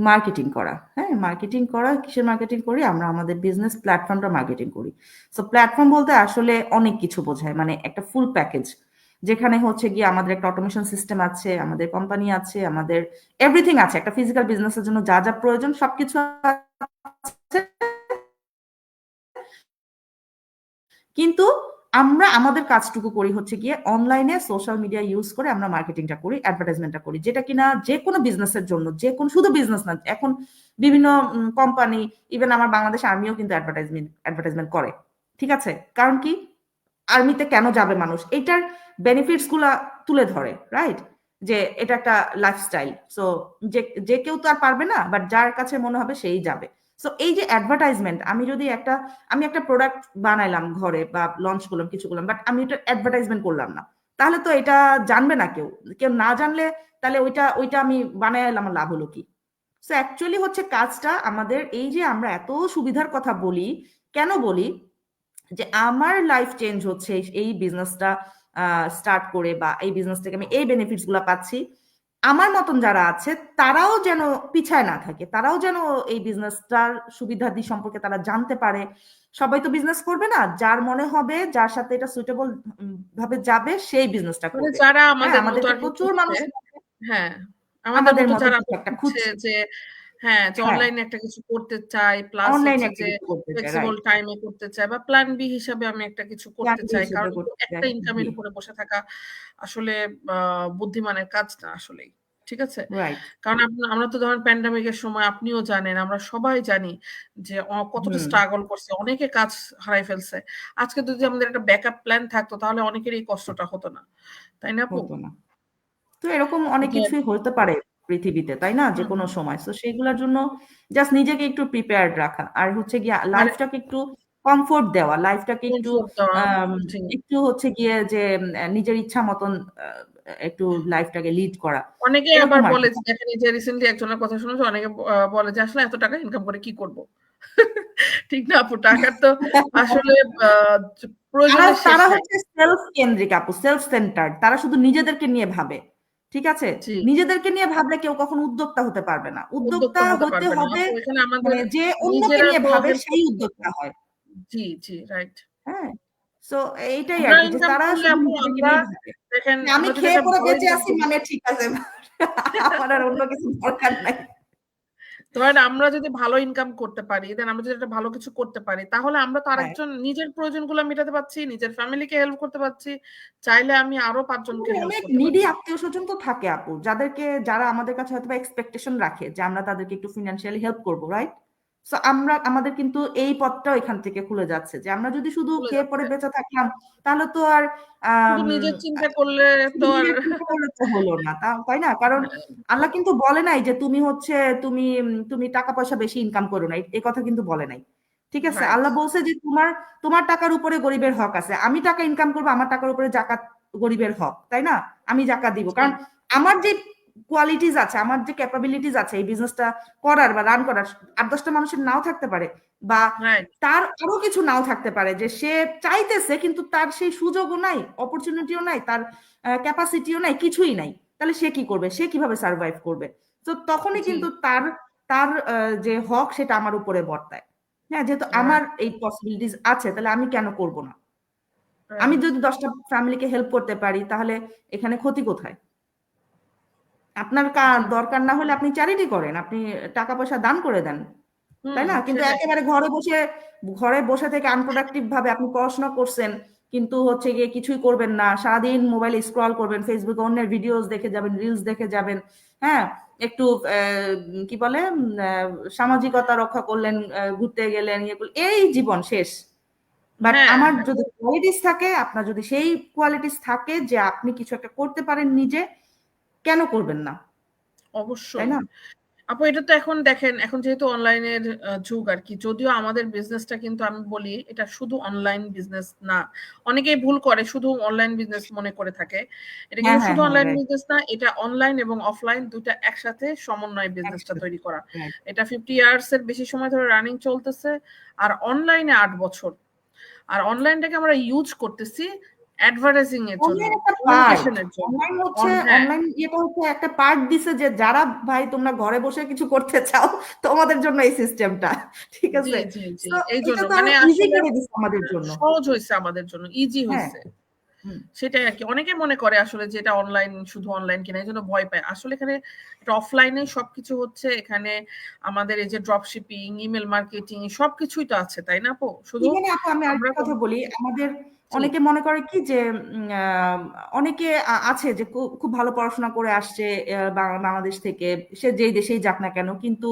মার্কেটিং করা। হ্যাঁ, মার্কেটিং করা। কিসের মার্কেটিং করি? আমরা আমাদের বিজনেস প্ল্যাটফর্মটা মার্কেটিং করি। সো প্ল্যাটফর্ম বলতে আসলে অনেক কিছু বোঝায়, মানে একটা ফুল প্যাকেজ, যেখানে হচ্ছে গিয়ে আমাদের একটা অটোমেশন সিস্টেম আছে, আমাদের কোম্পানি আছে, আমাদের এভরিথিং আছে। একটা ফিজিক্যাল বিজনেসের জন্য যা যা প্রয়োজন সবকিছু আছে। কিন্তু আমরা আমাদের কাজটুকু করি হচ্ছে গিয়ে অনলাইনে সোশ্যাল মিডিয়া ইউজ করে আমরা মার্কেটিংটা করি, অ্যাডভার্টাইজমেন্টটা করি, যেটা কিনা যে কোনো বিজনেসের জন্য, যে কোনো, শুধু বিজনেস না, এখন বিভিন্ন কোম্পানি, ইভেন আমার বাংলাদেশ আর্মিও কিন্তু অ্যাডভার্টাইজমেন্ট করে। ঠিক আছে? কারণ কি? আর্মিতে কেন যাবে মানুষ? এইটার বেনিফিটস গুলা তুলে ধরে, রাইট? যে এটা একটা লাইফস্টাইল। সো যে যে কেউ তো আর পারবে না, বাট যার কাছে মনে হবে সেই যাবে। সো এই যে অ্যাডভার্টাইজমেন্ট, আমি একটা প্রোডাক্ট বানাইলাম ঘরে বা লঞ্চ করলাম, কিছু করলাম, বাট আমি এটা অ্যাডভার্টাইজমেন্ট করলাম না, তাহলে তো এটা জানবে না কেউ। কেউ না জানলে তাহলে ওইটা আমি বানাইলাম, আমার লাভ হলো কি? সো অ্যাকচুয়ালি হচ্ছে কাজটা আমাদের, এই যে আমরা এত সুবিধার কথা বলি, কেন বলি? যে আমার লাইফ চেঞ্জ হচ্ছে এই বিজনেসটা স্টার্ট করে, বা এই বিজনেস থেকে আমি এই বেনিফিটস গুলা পাচ্ছি, আমার মতন যারা আছে তারাও যেন পিছায় না থাকে, তারাও যেন এই বিজনেসটার সুবিধাদি সম্পর্কে তারা জানতে পারে। সবাই তো বিজনেস করবে না, যার মনে হবে, যার সাথে এটা সুইটেবল ভাবে যাবে, সেই বিজনেসটা মানে করবে। যারা হ্যাঁ, আমাদের মতো আমাদেরকে আর কি প্রচুর খুঁজছে, মানুষ হ্যাঁ, আমাদের আমাদের মতো মতো যারা কিছু একটা খুঁজছে খুঁজছে। যে, হ্যাঁ, যে হ্যাঁ, অনলাইনে একটা কিছু করতে চাই, প্লাস অনলাইনে হচ্ছে একটা যে কিছু করতে চায়, ফ্লেক্সিবল রাইট? টাইমে করতে চাই, বা প্ল্যান বি হিসাবে আমি একটা কিছু করতে চাই। হিসেবে কারণ করতে একটা চায়। ইনকামের জি, উপরে বসে থাকা আসলে বুদ্ধিমানের কাজ না আসলেই। ঠিক আছে? রাইট। কারণ আমরা তো ধরেন প্যান্ডেমিক এর সময়, আপনিও জানেন, আমরা সবাই জানি যে কতটা হুম। স্ট্রাগল করছে। অনেকে কাজ হারাই ফেলছে। আজকে যদি আমাদের একটা ব্যাকআপ প্ল্যান থাকতো, তাহলে অনেকের এই কষ্টটা হতো না। তাই না আপু? হতো না। তো এরকম অনেক যে কিছুই হতে পারে পৃথিবীতে, তাই না? যে হুম, কোনো হুম। সময়। তো সেইগুলোর জন্য জাস্ট নিজেকে একটু প্রিপেয়ার্ড রাখা, আর হচ্ছে গিয়ে আর লাইফটাকে একটু কমফোর্ট দেওয়া, লাইফটাকে একটু কমফোর্ট দেওয়া, আম, জি। একটু হচ্ছে গিয়ে যে নিজের ইচ্ছা মতন একটু লাইফটাকে লিড করা, অনেকে আবার এরকম আর বলে কি। যে, দেখেন এই যে রিসেন্টলি একজনের কথা শুনেছি, অনেকে বলে যে আসলে এত টাকা ইনকাম করে কি করব? ঠিক না আপু? টাকার তো আসলে আ তারা প্রয়োজনের শেষ তারা নাই। হচ্ছে সেলফ কেন্দ্রিক আপু, সেলফ সেন্টার্ড। তারা শুধু নিজেদেরকে নিয়ে ভাবে। ঠিক আছে? জি, নিজেদেরকে নিয়ে ভাবলে কেউ কখনো উদ্যোক্তা হতে পারবে না। উদ্যোক্তা উদ্যোক্তা হতে হতে পারবে না। হবে, আপু এখানে আমাদের মানে যে অন্যকে নিজেরা নিয়ে তো ভাবে হেল্প সেই করতে হবে। উদ্যোক্তা হয়। জি, জি, রাইট। হ্যাঁ? সো এইটাই আমরা আরকি, যে ইনকাম তারা করলে শুধু আপু নিজেদেরকে আমরা নিয়ে ভাবে। দেখেন, যে আমি আমরা যদি খেয়ে একটা পরে ভালো বেঁচে ইনকাম আছি করি, মানে ঠিক আছে। আমার আর অন্য কিছু দরকার নাই। ধরেন আমরা যদি ভালো ইনকাম করতে পারি, দেন আমরা যদি একটা ভালো কিছু করতে পারি, তাহলে আমরা তো হ্যাঁ, আরেকজন নিজের প্রয়োজনগুলো মেটাতে পারছি, নিজের ফ্যামিলিকে হেল্প করতে পারছি, চাইলে আমি আরো 5 জনকে হেল্প অনেক করতে নিডি পারছি। আত্মীয়-স্বজন তো থাকে আপু, যারা আমাদের কাছে হয়তো এক্সপেকটেশন রাখে যে আমরা তাদেরকে একটু ফিনান্সিয়ালি হেল্প করব, রাইট? সো আমাদের কিন্তু এই পথটাও এখান থেকে খুলে যাচ্ছে যে আমরা যদি শুধু ভুলে খেয়ে পরে যাচ্ছে। বেঁচে থাকলাম, তাহলে তো আর শুধু আম, নিজের চিন্তা করলে শুধু তো আর নিজের চিন্তা করলে তো হলো না, তাই না? কারণ আল্লাহ কিন্তু বলে নাই যে তুমি টাকা পয়সা বেশি ইনকাম করো না, এই কথা কিন্তু বলে নাই। ঠিক আছে, রাইট। আল্লাহ বলছে যে তোমার টাকার উপরে গরিবের হক আছে। আমি টাকা ইনকাম করবো, আমার টাকার উপরে জাকাত গরিবের হক, তাই না? আমি জাকাত দিব, জি, কারণ আমার যে কোয়ালিটিস আছে, আমার যে ক্যাপাবিলিটিস আছে এই বিজনেসটা করার বা রান করার, 8-10টা মানুষের নাও থাকতে পারে, বা রাইট। তার আরো কিছু নাও থাকতে পারে, যে সে চাইতেছে কিন্তু তার সেই সুযোগও নাই, অপরচুনিটিও নাই, তার ক্যাপাসিটিও নাই, কিছুই নাই। তাহলে সে কি করবে? সে কিভাবে সার্ভাইভ করবে? তো তখনই জি, কিন্তু তার তার যে হক সেটা আমার উপরে বর্তায়। হ্যাঁ, যেহেতু আমার রাইট। এই পসিবিলিটিস আছে, তাহলে আমি কেন করব না? আমি রাইট। যদি 10টা ফ্যামিলিকে হেল্প করতে পারি, তাহলে এখানে ক্ষতি কোথায়? আপনার জি। দরকার না হলে আপনি চ্যারিটি করেন, আপনি টাকা পয়সা দান করে দেন, তাই না? কিন্তু সেটাই। একেবারে ঘরে বসে থেকে আনপ্রোডাক্টিভ ভাবে আপনি পড়াশোনা করছেন, কিন্তু হচ্ছে গিয়ে কিছুই করবেন না, সারাদিন মোবাইলে স্ক্রল করবেন, ফেসবুকে অন্যের ভিডিওস দেখে যাবেন, রিলস দেখে যাবেন। হ্যাঁ, একটু কি বলে সামাজিকতা রক্ষা করলেন, ঘুরতে গেলেন, ইয়ে করলেন, এই জীবন শেষ। বাট হ্যাঁ, আমার হ্যাঁ, যদি কোয়ালিটিস থাকে, আপনার যদি সেই কোয়ালিটিস থাকে যে আপনি কিছু একটা করতে পারেন নিজে, কেন করবেন না? তাই অবশ্যই। না? আপু এটা তো এখন দেখেন, এখন যেহেতু অনলাইনের যুগ আর কি, যদিও আমাদের বিজনেসটা কিন্তু আমি বলি এটা শুধু অনলাইন বিজনেস না। অনেকেই ভুল করে, শুধু অনলাইন বিজনেস মনে করে থাকে। এটা হ্যাঁ, কিন্তু হ্যাঁ, শুধু হ্যাঁ, অনলাইন রাইট। বিজনেস না, এটা অনলাইন এবং অফলাইন দুইটা একসাথে সমন্বয়ে বিজনেসটা একসাথে, তৈরি করা। রাইট। এটা 50 ইয়ার্স এর বেশি সময় ধরে রানিং চলতেছে, আর অনলাইনে 8 বছর। আর অনলাইনটাকে আমরা ইউজ করতেছি অ্যাডভার্টাইজিং এর জন্য, অনলাইন একটা পার্ট। কমিউনিকেশনের জন্য। হ্যাঁ, অনলাইন ইয়েটা হচ্ছে একটা পার্ট দিছে যে যারা ভাই তোমরা ঘরে বসে কিছু করতে চাও, তোমাদের জন্য এই সিস্টেমটা। ঠিক জি, আছে? জি, জি। সো এই এটা জন্য তো আরো মানে ইজি আসলে করে দিছে আমাদের জন্য। সহজ হইছে আমাদের জন্য, ইজি হ্যাঁ, হইছে। হুম। সেটাই আরকি। অনেকে মনে করে আসলে যে এটা অনলাইন, শুধু অনলাইন কিনা, এজন্য ভয় পায়। আসলে এখানে এটা অফলাইনেই সবকিছু হচ্ছে। এখানে আমাদের এই যে ড্রপ শিপিং, ইমেইল মার্কেটিং সবকিছুই তো আছে, তাই না আপু? শুধু এখানে আপু আমি আমরা আরেকটা কথা বলি, আমাদের জি, অনেকে মনে করে কি যে অনেকে আছে যে খুব ভালো পড়াশোনা করে আসছে বাংলাদেশ থেকে, সে যেই দেশেই যাক না কেন, কিন্তু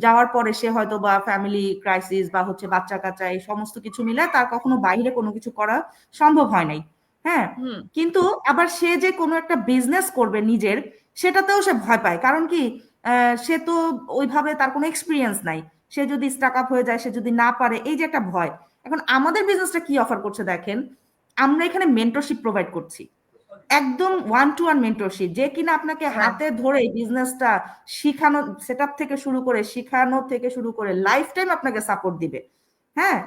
যাওয়ার পরে সে হয়তো বা ফ্যামিলি ক্রাইসিস বা হচ্ছে বাচ্চা কাচ্চা এই সমস্ত কিছু মিলে তার কখনো বাইরে কোনো কিছু করা সম্ভব হয় নাই। হ্যাঁ, হুম, কিন্তু আবার সে যে কোনো একটা বিজনেস করবে নিজের, সেটাতেও সে ভয় পায়। কারণ কি, সে তো ওইভাবে তার কোনো এক্সপিরিয়েন্স নাই। সে যদি স্টাক আপ হয়ে যায়, সে যদি না পারে, এই যে একটা ভয়। এখন আমাদের বিজনেসটা কি অফার করছে দেখেন, আমরা এখানে মেন্টরশিপ প্রোভাইড করছি, একদম ওয়ান টু ওয়ান মেন্টরশিপ, যে কিনা আপনাকে রাইট, হাতে ধরে বিজনেসটা শিখানো, সেটআপ থেকে শুরু করে, শিখানো থেকে শুরু করে লাইফ টাইম আপনাকে সাপোর্ট দিবে। হ্যাঁ,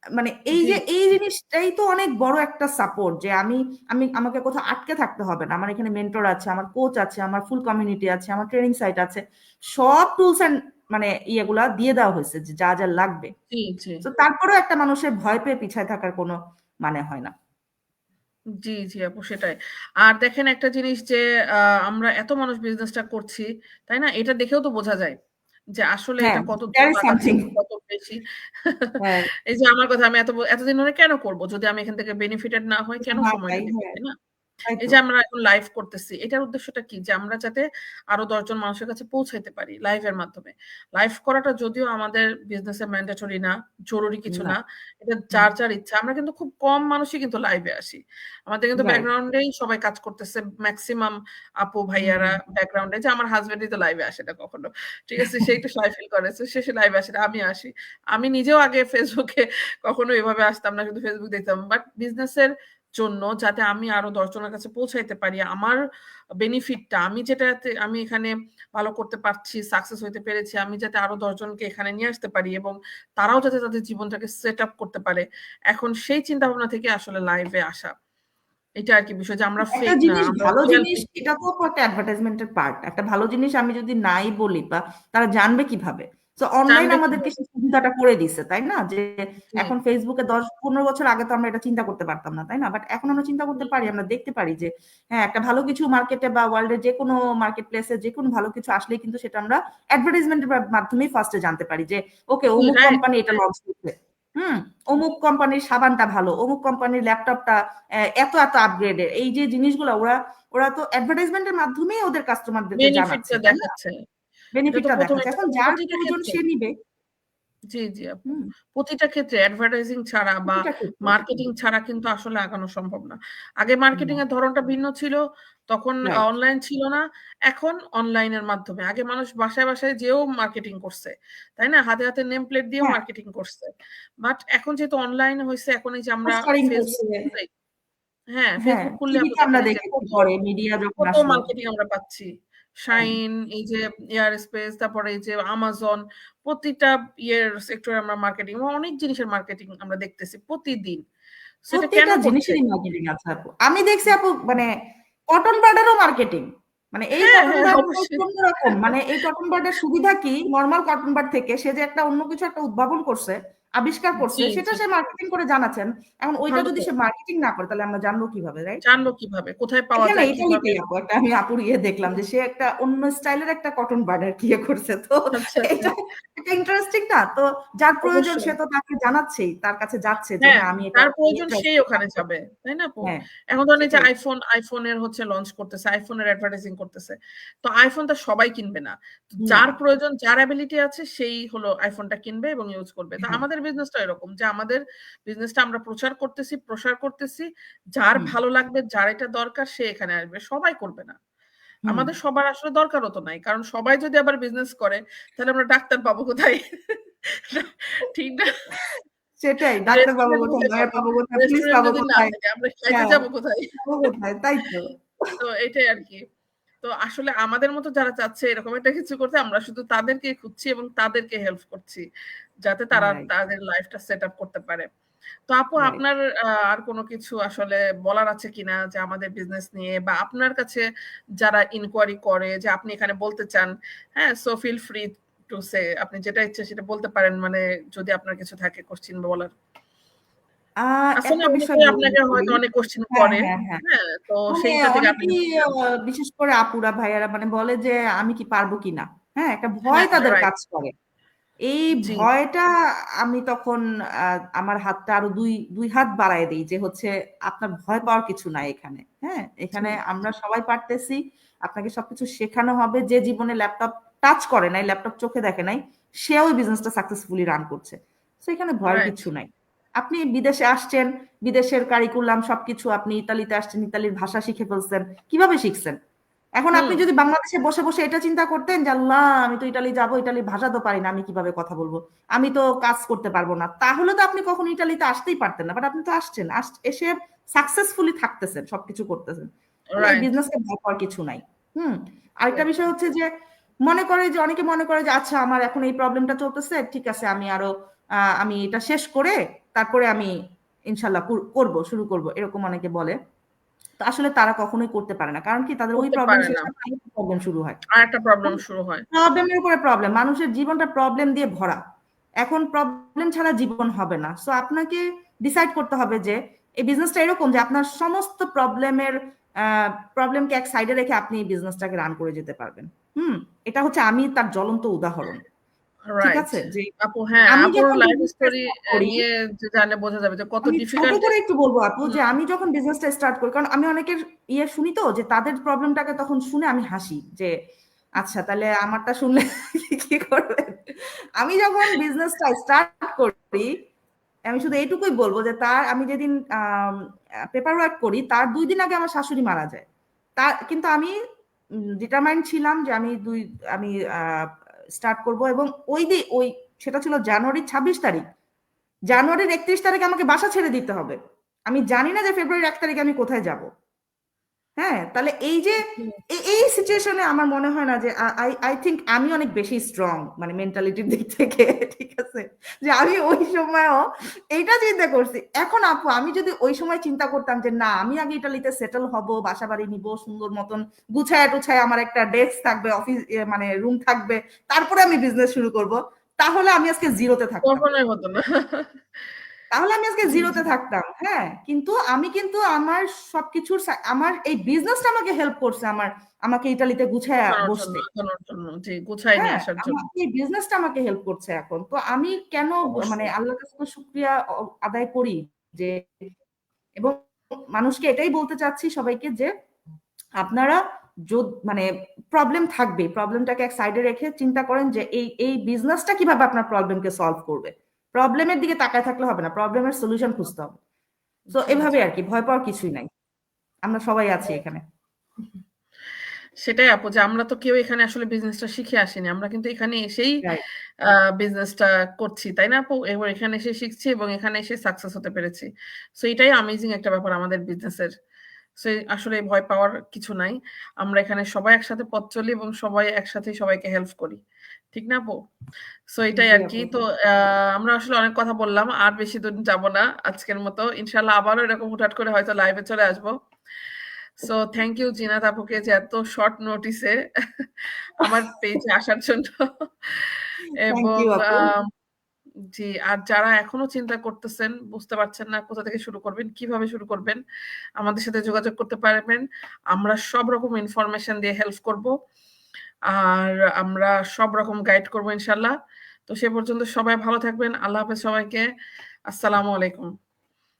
মানে এই জি, যে এই জিনিসটাই তো অনেক বড় একটা সাপোর্ট, যে আমি আমি আমাকে কোথাও আটকে থাকতে হবে না, আমার এখানে মেন্টর আছে, আমার কোচ আছে, আমার ফুল কমিউনিটি আছে, আমার ট্রেনিং সাইট আছে, সব টুলস এন্ড মানে ইয়েগুলা দিয়ে দেওয়া হয়েছে যে যা যা লাগবে। জি, জি। তো তারপরেও একটা মানুষের ভয় পেয়ে পিছায় থাকার কোনো মানে হয় না। জি, জি আপু সেটাই। আর দেখেন একটা জিনিস যে আমরা এত মানুষ বিজনেসটা করছি, তাই না? এটা দেখেও তো বোঝা যায় যে আসলে হ্যাঁ, এটা কত দ্যার দ্রুত ইজ আগাচ্ছে, সামথিং। কত বেশি। হ্যাঁ, এই যে আমার কথা, আমি এতদিন ধরে কেন করব? যদি আমি এখান থেকে বেনিফিটেড না হই, কেন না সময়টা তাই, দিব, হ্যাঁ, তাই না? তাই এই তো। যে আমরা এখন লাইভ করতেছি, এটার উদ্দেশ্যটা কি? যে আমরা যাতে আরো ১০ জন মানুষের কাছে পৌঁছাইতে পারি লাইভের মাধ্যমে। লাইভ করাটা যদিও আমাদের বিজনেসে ম্যান্ডেটরি না, জরুরি কিছু না, না। এটা হুম, যার ইচ্ছা। আমরা কিন্তু খুব কম মানুষই কিন্তু লাইভে আসি। আমাদের কিন্তু রাইট, ব্যাকগ্রাউন্ডেই সবাই কাজ করতেছে। মেক্সিমাম আপু হুম, ভাইয়ারা ব্যাকগ্রাউন্ডে, যে আমার হাসব্যান্ডই তো লাইভে আসে না কখনো। ঠিক আছে? সে একটু শাই ফিল করে। সো সে লাইভে আসে না, আমি আসি। আমি নিজেও আগে ফেসবুকে কখনো এভাবে আসতাম না, শুধু ফেসবুক দেখতাম। বাট বিজনেসের জন্য যাতে আমি আরো ১০ জনের কাছে পৌঁছাইতে পারি, আমার বেনিফিটটা আমি যেটাতে আমি এখানে ভালো করতে পারছি, সাকসেস হইতে পেরেছি, আমি যাতে আরো ১০ জনকে এখানে নিয়ে আসতে পারি এবং তারাও যাতে তাদের জীবনটাকে সেট আপ করতে পারে। এখন সেই চিন্তা ভাবনা থেকে আসলে লাইভে আসা। এটা আরকি বিষয়, যে আমরা একটা ফেক না, জিনিস, আমরা ভালো রিয়াল জিনিস পিপল। এটা তো একটা অ্যাডভার্টাইজমেন্টের পার্ট। একটা ভালো জিনিস আমি যদি নাই বলি, বা তারা জানবে কিভাবে? তো অনলাইন জানবে আমাদেরকে কিভাবে? সেই সুবিধাটা করে দিছে, তাই না? যে জি, এখন ফেসবুকে 10-15 বছর আগে তো আমরা এটা চিন্তা করতে পারতাম না, তাই না? বাট এখন আমরা চিন্তা করতে পারি, আমরা দেখতে পারি যে হ্যাঁ, একটা ভালো কিছু মার্কেটে বা ওয়ার্ল্ডের যে কোনো মার্কেট প্লেসে যে কোনো ভালো কিছু আসলেই কিন্তু সেটা আমরা অ্যাডভার্টাইজমেন্টের মাধ্যমেই ফার্স্টে জানতে পারি যে ওকে জি, অমুক রাইট, কোম্পানি এটা লঞ্চ করছে। হুম, অমুক কোম্পানির সাবানটা ভালো, অমুক কোম্পানির ল্যাপটপটা এত এত আপগ্রেডের। এই যে জিনিসগুলো ওরা ওরা তো অ্যাডভার্টাইজমেন্টের মাধ্যমেই ওদের কাস্টমারদেরকে জানাচ্ছে, বেনিফিটটা তাই না? দেখাচ্ছে। এটা তো বেনিফিটটা ১ম দেখাচ্ছে। এটা এখন তো যার প্রতিটা প্রয়োজন ক্ষেত্রে। সে নিবে। জি, জি আপু। হুম, প্রতিটা ক্ষেত্রে অ্যাডভার্টাইজিং ছাড়া বা প্রতিটা ক্ষেত্রে। মার্কেটিং ছাড়া কিন্তু আসলে আগানো সম্ভব না। আগে মার্কেটিং না, এর ধরনটা ভিন্ন ছিল। তখন রাইট। অনলাইন ছিল না। এখন অনলাইনের মাধ্যমে। আগে মানুষ বাসায়, বাসায় যেয়েও মার্কেটিং করছে। তাই না? হাতে, হাতে নেম প্লেট দিয়েও হ্যাঁ, মার্কেটিং করছে। বাট এখন যেহেতু অনলাইন হইছে, এখন এই যে আমরা পোস্টারিং Facebook করছে। খুললেই হ্যাঁ, হ্যাঁ, Facebook খুললে আমরা টিভিতে আমরা দেখেন এই যে দেখেছি পরে মিডিয়া যখন কত আসলো। মার্কেটিং আমরা পাচ্ছি। হ্যাঁ, শাইন, এই যে এয়ার স্পেস, তারপরে এই যে আমাজন, প্রতিটা ইয়ের সেক্টরে আমরা মার্কেটিং অনেক জিনিসের মার্কেটিং আমরা দেখতেছি প্রতিদিন। সো এটা কেন প্রতিটা করছে? জিনিসেরই মার্কেটিং আছে আপু। আমি দেখছি আপু মানে কটন বাডেরও মার্কেটিং। মানে এই হ্যাঁ, কটন হ্যাঁ, বাড তো একটু অবশ্যই। অন্যরকম। মানে এই কটন বাডের সুবিধা কি? নরমাল কটন বাড থেকে সে যে একটা অন্য কিছু একটা উদ্ভাবন করছে, আবিষ্কার করছে, জি, সেটা জি। সে মার্কেটিং করে জানাচ্ছেন। এখন ওইটা ভালো যদি তো। সে মার্কেটিং না করে তাহলে আমরা জানবো কিভাবে, রাইট? জানবো কিভাবে? কোথায় পাওয়া এখানে যায় কিভাবে? ইতালিতেই আপু একটা আমি আপুর দেখলাম যে সে একটা অন্য স্টাইলের একটা কটন বার্ডার করছে। তো আচ্ছা, আচ্ছা। এটা এটা ইন্টারেস্টিং না? তো যার প্রয়োজন অবশ্যই। সে তো তাকে জানাচ্ছেই, তার কাছে যাচ্ছে যে হ্যাঁ, হ্যাঁ আমি এটা যার নিয়ে প্রয়োজন ট্রাই সেই করতে ওখানে পারবো। যাবে। তাই না আপু? হ্যাঁ, এখন ধরেন এই যে সেটাই। iPhone এর হচ্ছে লঞ্চ করতেছে। iPhone এর অ্যাডভার্টাইজিং করতেছে। তো iPhone তো সবাই কিনবে না। তো না, যার প্রয়োজন, যার এবিলিটি আছে সেই হলো iPhone টা কিনবে এবং ইউজ করবে। তো হ্যাঁ, আমাদের বিজনেসটা এরকম যে আমাদের বিজনেসটা আমরা প্রচার করতেছি, প্রসার করতেছি। যার হুম, ভালো লাগবে, যার এটা দরকার সে এখানে আসবে। সবাই করবে না। হুম। আমাদের সবার আসলে দরকারও তো নাই। কারণ সবাই যদি আবার বিজনেস করে তাহলে আমরা ডাক্তার পাবো কোথায়? ঠিক না? সেটাই। ডাক্তার পাবো রেস্টুরেন্ট কোথায়, কোথায় লয়ার পাবো? পাবো কোথায়, পুলিশ রেস্টুরেন্ট পাবো যদি না কোথায়? থাকে আমরা খাইতে হ্যাঁ, যাবো কোথায়? পাবো কোথায়? তাই তো। তো এটাই আরকি। তো আসলে আমাদের মতো যারা চাচ্ছে এরকম একটা কিছু করতে আমরা শুধু তাদেরকে খুঁজছি এবং তাদেরকে হেল্প করছি। যাতে তারা রাইট, তাদের লাইফটা সেট আপ করতে পারে। তো আপু রাইট। আপনার আর কোনো কিছু আসলে বলার আছে কিনা যে আমাদের বিজনেস নিয়ে বা আপনার কাছে যারা ইনকোয়ারি করে যে আপনি এখানে বলতে চান, হ্যাঁ? So feel free to say আপনি যেটা ইচ্ছে সেটা বলতে পারেন মানে যদি আপনার কিছু থাকে কোয়েশ্চেন বলার। আ আসলে একটা বিষয় অনেকেই বলতে আপনাকে পারি। হয়তো অনেক কোয়েশ্চেন হ্যাঁ, করে। হ্যাঁ, হ্যাঁ। হ্যাঁ? তো মানে সেইটা থেকে আপনি অনেকেই যদি জানান। বিশেষ করে আপুরা ভাইয়ারা মানে বলে যে আমি কি পারবো কিনা? হ্যাঁ, একটা ভয় হ্যাঁ, তাদের রাইট। কাজ করে। এই জি, ভয়টা আমি তখন আ আমার হাতটা আরো ২ হাত বাড়ায় দেই যে হচ্ছে আপনার ভয় পাওয়ার কিছু নাই এখানে। হ্যাঁ? জি, এখানে আমরা সবাই পারতেছি। আপনাকে সবকিছু শেখানো হবে। যে জীবনে ল্যাপটপ টাচ করে নাই, ল্যাপটপ চোখে দেখে নাই, সেও ওই বিজনেসটা সাকসেসফুলি রান করছে। সো এখানে ভয়ের রাইট। কিচ্ছু নাই। আপনি বিদেশে আসছেন, বিদেশের কারিকুলাম সবকিছু, আপনি ইতালিতে আসছেন, ইতালির ভাষা শিখে ফেলছেন। কিভাবে শিখছেন? এখন আপনি হুম, যদি বাংলাদেশে বসে, বসে এটা চিন্তা করতেন যে, "আল্লাহ! আমি তো ইতালি যাবো, ইতালির ভাষা তো পারি না। আমি কিভাবে কথা বলবো? আমি তো কাজ করতে পারবো না।" তাহলে তো আপনি কখনো ইতালিতে আসতেই পারতেন না। বাট আপনি তো আসছেন। এসে সাকসেসফুলি থাকতেছেন, সবকিছু করতেছেন। তাহলে এই রাইট। বিজনেসকে ভয় পাওয়ার কিছু নাই। হুম? আরেকটা রাইট। বিষয় হচ্ছে যে, মনে করে যে অনেকে মনে করে যে, "আচ্ছা আমার এখন এই প্রবলেমটা চলতেছে। ঠিক আছে আমি আরো আমি এটা শেষ করে তারপরে আমি ইনশাআল্লাহ করবো, শুরু করব।" এরকম অনেকে বলে। তো আসলে তারা কখনোই করতে পারে না। কারণ কি তাদের ওই করতে প্রবলেম পারে শেষ না। হয়, আরেকটা প্রবলেম শুরু হয়। আরেকটা প্রবলেম হুম? শুরু হয়। প্রবলেমের উপরে প্রবলেম। মানুষের জীবনটা প্রবলেম দিয়ে ভরা। এখন প্রবলেম ছাড়া জীবন হবে না। সো আপনাকে ডিসাইড করতে হবে যে এই বিজনেসটা এরকম যে আপনার সমস্ত আ প্রবলেমকে এক সাইডে রেখে আপনি এই বিজনেসটাকে রান করে যেতে পারবেন। হুম? এটা হচ্ছে আমি তার জ্বলন্ত উদাহরণ। ঠিক রাইট। আছে? যে আপু হ্যাঁ, আমি আপুর যখন লাইফ বিজনেসটা স্টোরি স্টার্ট করি নিয়ে জানলে বোঝা যাবে যে কত আমি ছোট ডিফিকাল্ট করে একটু বলবো আপু হুম, যে আমি যখন বিজনেসটা স্টার্ট করি কারণ আমি অনেকের শুনি তো যে তাদের প্রবলেমটাকে তখন শুনে আমি হাসি যে আচ্ছা তাহলে আমারটা শুনলে কি করবেন? আমি যখন বিজনেসটা স্টার্ট করি আমি শুধু এইটুকুই বলবো যে আমি যেদিন পেপার ওয়ার্ক করি তার ২ দিন আগে আমার শাশুড়ি মারা যায়। কিন্তু আমি ডিটারমাইন্ড ছিলাম যে আমি স্টার্ট করব এবং ওই সেটা ছিল জানুয়ারির ২৬ তারিখ। জানুয়ারির ৩১ তারিখে আমাকে বাসা ছেড়ে দিতে হবে। আমি জানি না যে ফেব্রুয়ারির ১ তারিখে আমি কোথায় যাব। হ্যাঁ? তাহলে এই যে হুম, এই সিচুয়েশন এ আমার মনে হয় না যে আই থিংক আমি অনেক বেশি স্ট্রং মানে মেন্টালিটির দিক থেকে। ঠিক আছে? যে আমি ওই সময়ও এইটা চিন্তা করছি। এখন আপু আমি যদি ওই সময় চিন্তা করতাম যে না আমি আগে ইতালিতে সেটেল হব, বাসা-বাড়ি নিব, সুন্দর মতন গুছায়া-টুছায়া আমার একটা ডেস্ক থাকবে, অফিস মানে রুম থাকবে। তারপরে আমি বিজনেস শুরু করব। তাহলে আমি আজকে জিরোতে থাকতাম। কখনোই হতো না। তাহলে আমি আজকে জি, জিরোতে জি। থাকতাম। হ্যাঁ, কিন্তু আমি কিন্তু আমার সবকিছুর আমার এই বিজনেসটা আমাকে হেল্প করছে আমাকে ইতালিতে গুছায়া বসতে। আগানোর জন্য। জি, গুছায় নিয়ে হ্যাঁ, আসার জন্য। এই বিজনেসটা আমাকে হেল্প করছে এখন। তো আমি কেন মানে অবশ্যই। আল্লাহর কাছে তো শুকরিয়া আদায় করি যে, এবং মানুষকে এটাই বলতে চাচ্ছি সবাইকে যে আপনারা মানে প্রবলেম থাকবে, প্রবলেমটাকে এক সাইডে রেখে চিন্তা করেন যে এই বিজনেসটা কিভাবে আপনার প্রবলেমকে সলভ করবে। প্রবলেমের দিকে তাকায় থাকলে হবে না, প্রবলেমের সলিউশন খুঁজতে হবে। তো জি, এভাবে জি। আর কি, ভয় পাওয়ার কিছুই নাই, আমরা সবাই আছি এখানে। সেটাই আপু, যে আমরা তো কেউ এখানে আসলে বিজনেসটা শিখে আসিনি। আমরা কিন্তু এখানে এসেই রাইট। বিজনেসটা করছি, তাই না আপু? এবার এখানে এসে শিখছি এবং এখানে এসে সাকসেস হতে পেরেছি। সো এটাই অ্যামেজিং একটা ব্যাপার আমাদের বিজনেসের। সো আসলে ভয় পাওয়ার কিছু নাই। আমরা এখানে সবাই একসাথে পথ চলি এবং সবাই একসাথে সবাইকে হেল্প করি। ঠিক না আপু? সো এটাই জি আরকি। আপু। তো আমরা আসলে অনেক কথা বললাম। আর বেশি দূর যাব না আজকের মতো। ইনশাআল্লাহ আবারও এরকম হুটহাট করে হয়তো লাইভে চলে আসবো। সো থ্যাংক ইউ জিনাত আপুকে যে এত শর্ট নোটিসে আমার পেজে আসার জন্য। থ্যাংক এবং ইউ আপু। জি, আর যারা এখনো চিন্তা করতেছেন, বুঝতে পারছেন না কোথা থেকে শুরু করবেন, কিভাবে শুরু করবেন, আমাদের সাথে যোগাযোগ করতে পারবেন। আমরা সব রকম ইনফরমেশন দিয়ে হেল্প করব। আর আমরা সব রকম গাইড করব ইনশাআল্লাহ। তো সে পর্যন্ত সবাই ভালো থাকবেন। আল্লাহ হাফেজ সবাইকে। আসসালামু আলাইকুম।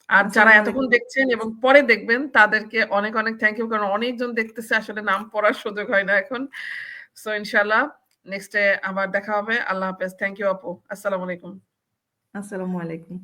আর যারা আসসালামু এতক্ষণ আলাইকুম। দেখছেন এবং পরে দেখবেন তাদেরকে অনেক, অনেক থ্যাংক ইউ। কারণ অনেকজন দেখতেছে, আসলে নাম পড়ার সুযোগ হয় না এখন। সো ইনশাআল্লাহ নেক্সট ডে আবার দেখা হবে। আল্লাহ হাফেজ। থ্যাংক ইউ আপু। আসসালামু আলাইকুম। আসসালামু আলাইকুম।